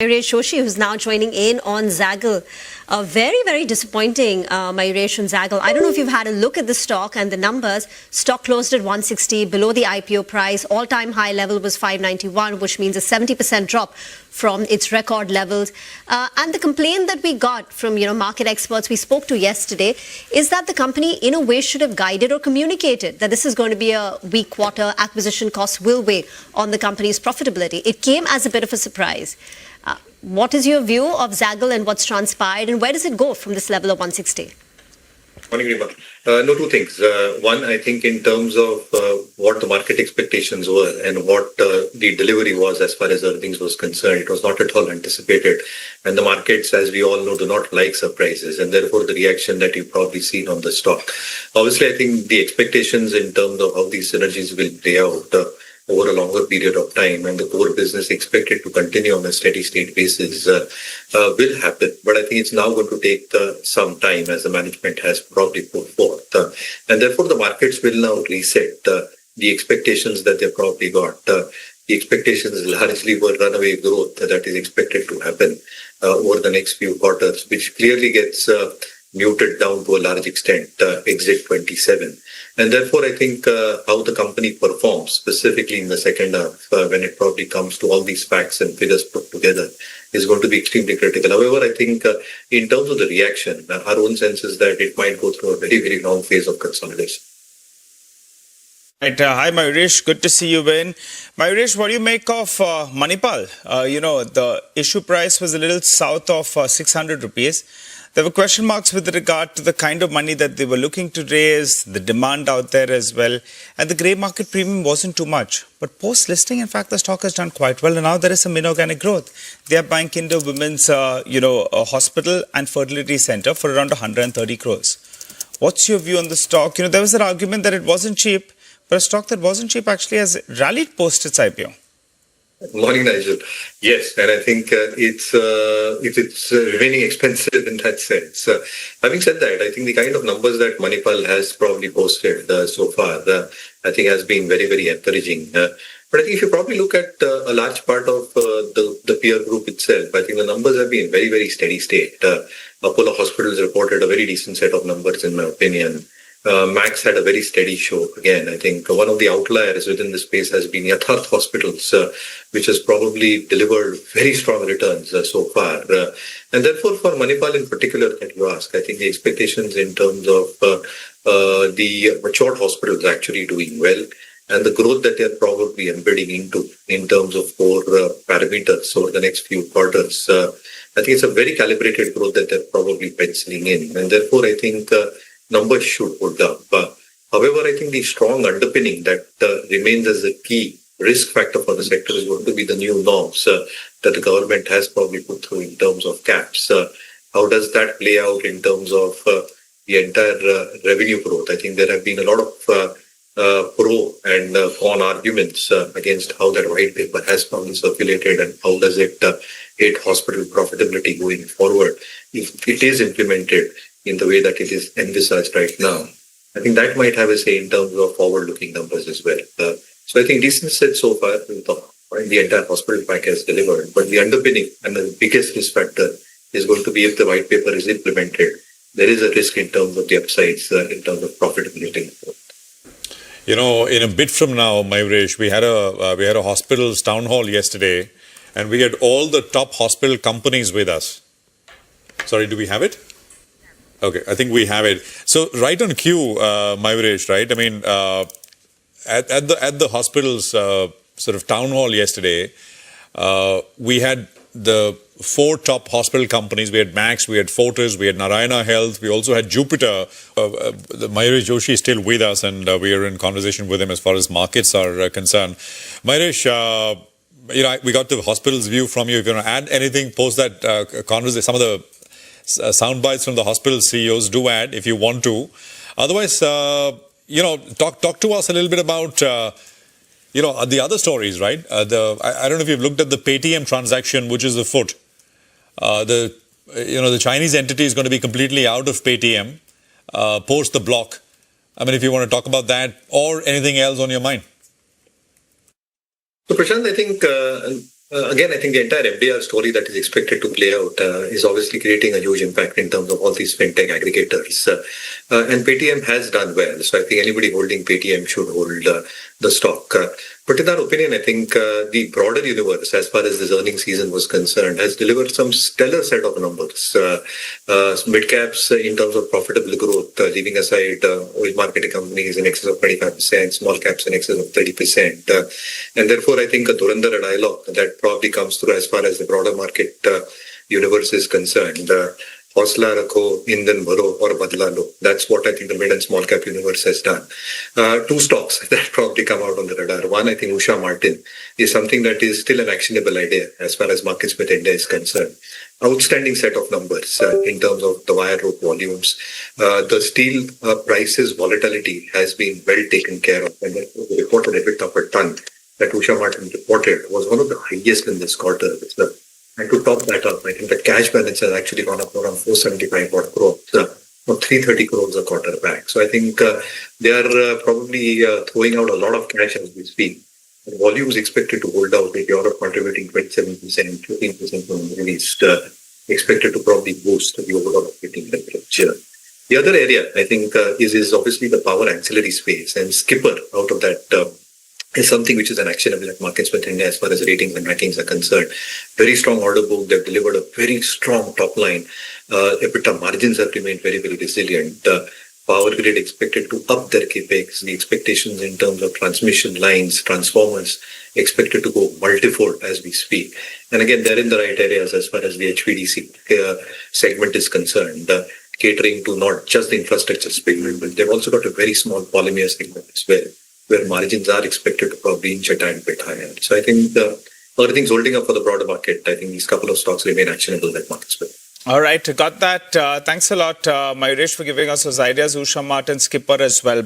Mayuresh Joshi, who's now joining in on Zaggle. Very, very disappointing, Mayuresh and Zagle. I don't know if you've had a look at the stock and the numbers. Stock closed at 160, below the IPO price. All-time high level was 591, which means a 70% drop from its record levels. And the complaint that we got from, market experts we spoke to yesterday is that the company, in a way, should have guided or communicated that this is going to be a weak quarter. Acquisition costs will weigh on the company's profitability. It came as a bit of a surprise. What is your view of Zaggle and what's transpired, and where does it go from this level of 160? Morning, Rima. No, two things. One, I think in terms of what the market expectations were and what the delivery was as far as earnings was concerned, it was not at all anticipated. And the markets, as we all know, do not like surprises, and therefore the reaction that you've probably seen on the stock. Obviously, I think the expectations in terms of how these synergies will play out over a longer period of time, and the core business expected to continue on a steady state basis will happen. But I think it's now going to take some time, as the management has probably put forth. And therefore the markets will now reset the expectations that they probably got. The expectations largely were runaway growth that is expected to happen over the next few quarters, which clearly gets muted down to a large extent, exit 27. And therefore, I think how the company performs, specifically in the second half, when it probably comes to all these facts and figures put together, is going to be extremely critical. However, I think in terms of the reaction, our own sense is that it might go through a very, very long phase of consolidation. Right. Hi, Mayuresh. Good to see you, Ben. Mayuresh, what do you make of Manipal? The issue price was a little south of 600 rupees. There were question marks with regard to the kind of money that they were looking to raise, the demand out there as well, and the grey market premium wasn't too much. But post-listing, in fact, the stock has done quite well, and now there is some inorganic growth. They are buying Kinder Women's, a hospital and fertility center for around 130 crores. What's your view on the stock? There was an argument that it wasn't cheap, but a stock that wasn't cheap actually has rallied post its IPO. Morning, Nigel. Yes, and I think it's remaining expensive in that sense. Having said that, I think the kind of numbers that Manipal has probably posted so far, I think has been very, very encouraging. But I think if you probably look at a large part of the peer group itself, I think the numbers have been very, very steady state. Apollo Hospitals reported a very decent set of numbers, in my opinion. Max had a very steady show. Again, I think one of the outliers within the space has been Yatharth Hospitals, which has probably delivered very strong returns so far. And therefore, for Manipal in particular that you ask, I think the expectations in terms of the matured hospitals actually doing well, and the growth that they're probably embedding into in terms of core parameters over the next few quarters, I think it's a very calibrated growth that they're probably penciling in. And therefore, I think numbers should hold up. However, I think the strong underpinning that remains as a key risk factor for the sector is going to be the new norms that the government has probably put through in terms of caps. How does that play out in terms of the entire revenue growth? I think there have been a lot of pro and con arguments against how that white paper has probably circulated and how does it aid hospital profitability going forward if it is implemented in the way that it is envisaged right now. I think that might have a say in terms of forward-looking numbers as well. So I think decent set so far, the entire hospital pack has delivered. But the underpinning and the biggest risk factor is going to be if the white paper is implemented, there is a risk in terms of the upsides, in terms of profitability. In a bit from now, Mayuresh, we had a hospitals town hall yesterday, and we had all the top hospital companies with us. Sorry, do we have it? Okay, I think we have it. So right on cue, Mayuresh, right? I mean, at the hospital's sort of town hall yesterday, we had the 4 top hospital companies. We had Max, we had Fortis, we had Narayana Health, we also had Jupiter. Mayuresh Joshi is still with us, and we are in conversation with him as far as markets are concerned. Mayuresh, we got the hospital's view from you. If you want to add anything post that conversation, some of the sound bites from the hospital CEOs, do add if you want to. Otherwise, talk to us a little bit about, the other stories, right? I don't know if you've looked at the Paytm transaction, which is afoot. The Chinese entity is going to be completely out of Paytm post the block. I mean, if you want to talk about that or anything else on your mind. So, Prashant, I think Again, I think the entire FDR story that is expected to play out is obviously creating a huge impact in terms of all these fintech aggregators. And Paytm has done well. So I think anybody holding Paytm should hold the stock. But in our opinion, I think the broader universe, as far as this earnings season was concerned, has delivered some stellar set of numbers. Mid caps in terms of profitable growth, leaving aside oil marketing companies in excess of 25%, small caps in excess of 30%. And therefore, I think a Durandara dialogue that probably comes through as far as the broader market universe is concerned. Hosla Rakho, Indan Bharo or Badla Lo. That's what I think the mid and small cap universe has done. Two stocks that probably come out on the radar. One, I think Usha Martin is something that is still an actionable idea as far as MarketSmith India is concerned. Outstanding set of numbers in terms of the wire rope volumes. The steel prices volatility has been well taken care of. And the reported EBITDA per ton that Usha Martin reported was one of the highest in this quarter. And to top that up, I think the cash balance has actually gone up around 475 crores, from 330 crores a quarter back. So I think they are probably throwing out a lot of cash as we speak. The volumes expected to hold out, with Europe contributing 27%, 15% from the Middle East, expected to probably boost the overall operating leverage. The other area, I think, is obviously the power ancillary space, and Skipper out of that is something which is an actionable at MarketSmith India as far as ratings and rankings are concerned. Very strong order book. They've delivered a very strong top line. EBITDA margins have remained very, very resilient. Power Grid expected to up their capex. The expectations in terms of transmission lines, transformers, expected to go multifold as we speak. And again, they're in the right areas as far as the HVDC segment is concerned, catering to not just the infrastructure segment, but they've also got a very small polymer segment as well, where margins are expected to probably inch a tiny bit higher. So I think everything's holding up for the broader market. I think these couple of stocks remain actionable at MarketSmith. All right, got that. Thanks a lot, Mayuresh, for giving us those ideas. Usha Martin, Skipper as well.